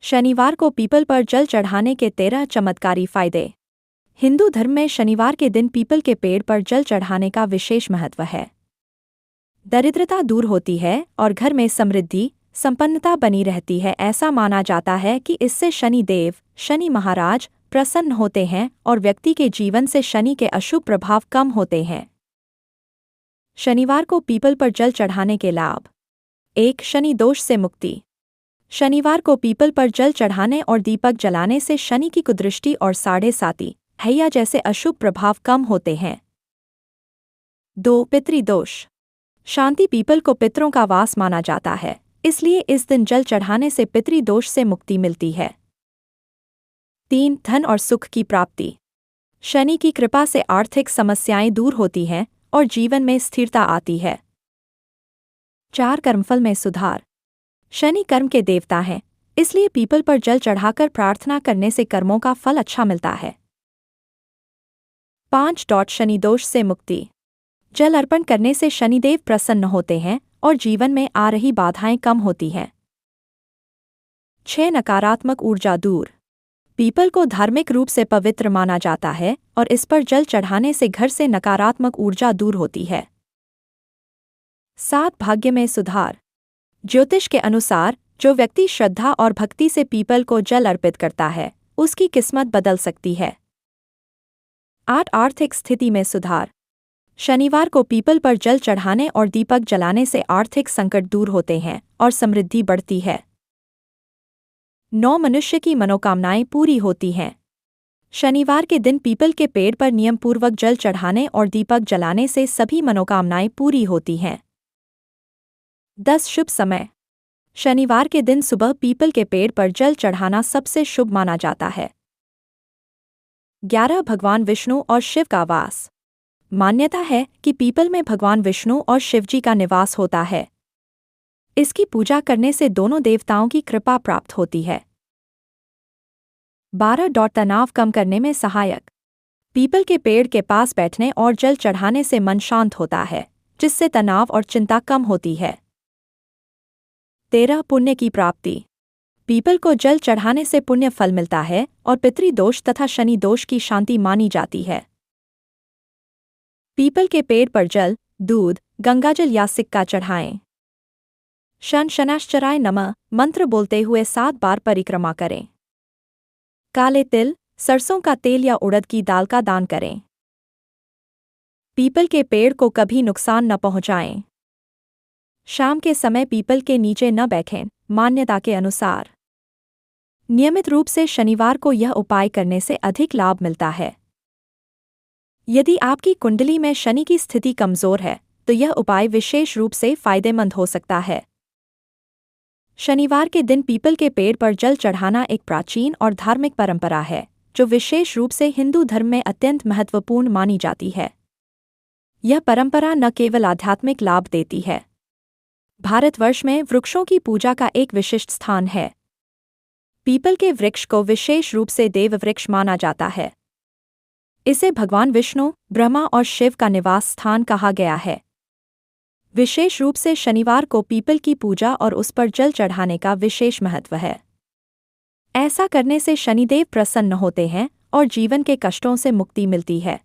शनिवार को पीपल पर जल चढ़ाने के 13 चमत्कारी फायदे। हिंदू धर्म में शनिवार के दिन पीपल के पेड़ पर जल चढ़ाने का विशेष महत्व है। दरिद्रता दूर होती है और घर में समृद्धि, संपन्नता बनी रहती है। ऐसा माना जाता है कि इससे शनि देव, शनि महाराज प्रसन्न होते हैं और व्यक्ति के जीवन से शनि के अशुभ प्रभाव कम होते हैं। शनिवार को पीपल पर जल चढ़ाने के लाभ। 1. शनि दोष से मुक्ति। शनिवार को पीपल पर जल चढ़ाने और दीपक जलाने से शनि की कुदृष्टि और साढ़े साती हैया जैसे अशुभ प्रभाव कम होते हैं। 2. पितृदोष शांति। पीपल को पितरों का वास माना जाता है, इसलिए इस दिन जल चढ़ाने से पितृदोष से मुक्ति मिलती है। 3. धन और सुख की प्राप्ति। शनि की कृपा से आर्थिक समस्याएं दूर होती हैं और जीवन में स्थिरता आती है। 4. कर्मफल में सुधार। शनि कर्म के देवता हैं, इसलिए पीपल पर जल चढ़ाकर प्रार्थना करने से कर्मों का फल अच्छा मिलता है। 5. शनि दोष से मुक्ति। जल अर्पण करने से शनिदेव प्रसन्न होते हैं और जीवन में आ रही बाधाएं कम होती हैं। 6. नकारात्मक ऊर्जा दूर। पीपल को धार्मिक रूप से पवित्र माना जाता है और इस पर जल चढ़ाने से घर से नकारात्मक ऊर्जा दूर होती है। 7. भाग्य में सुधार। ज्योतिष के अनुसार जो व्यक्ति श्रद्धा और भक्ति से पीपल को जल अर्पित करता है, उसकी किस्मत बदल सकती है। 8. आर्थिक स्थिति में सुधार। शनिवार को पीपल पर जल चढ़ाने और दीपक जलाने से आर्थिक संकट दूर होते हैं और समृद्धि बढ़ती है। 9. मनुष्य की मनोकामनाएं पूरी होती हैं। शनिवार के दिन पीपल के पेड़ पर नियमपूर्वक जल चढ़ाने और दीपक जलाने से सभी मनोकामनाएं पूरी होती हैं। 10. शुभ समय। शनिवार के दिन सुबह पीपल के पेड़ पर जल चढ़ाना सबसे शुभ माना जाता है। 11. भगवान विष्णु और शिव का वास। मान्यता है कि पीपल में भगवान विष्णु और शिवजी का निवास होता है। इसकी पूजा करने से दोनों देवताओं की कृपा प्राप्त होती है। 12. तनाव कम करने में सहायक। पीपल के पेड़ के पास बैठने और जल चढ़ाने से मन शांत होता है, जिससे तनाव और चिंता कम होती है। 13. पुण्य की प्राप्ति। पीपल को जल चढ़ाने से पुण्य फल मिलता है और पितृदोष तथा शनि दोष की शांति मानी जाती है। पीपल के पेड़ पर जल, दूध, गंगाजल या सिक्का चढ़ाएं। शनैश्चराय नमः मंत्र बोलते हुए 7 बार परिक्रमा करें। काले तिल, सरसों का तेल या उड़द की दाल का दान करें। पीपल के पेड़ को कभी नुकसान न पहुंचाएं। शाम के समय पीपल के नीचे न बैठें, मान्यता के अनुसार। नियमित रूप से शनिवार को यह उपाय करने से अधिक लाभ मिलता है। यदि आपकी कुंडली में शनि की स्थिति कमजोर है, तो यह उपाय विशेष रूप से फायदेमंद हो सकता है। शनिवार के दिन पीपल के पेड़ पर जल चढ़ाना एक प्राचीन और धार्मिक परंपरा है, जो विशेष रूप से हिंदू धर्म में अत्यंत महत्वपूर्ण मानी जाती है। यह परंपरा न केवल आध्यात्मिक लाभ देती है, भारतवर्ष में वृक्षों की पूजा का एक विशिष्ट स्थान है। पीपल के वृक्ष को विशेष रूप से देव वृक्ष माना जाता है। इसे भगवान विष्णु, ब्रह्मा और शिव का निवास स्थान कहा गया है। विशेष रूप से शनिवार को पीपल की पूजा और उस पर जल चढ़ाने का विशेष महत्व है। ऐसा करने से शनिदेव प्रसन्न होते हैं और जीवन के कष्टों से मुक्ति मिलती है।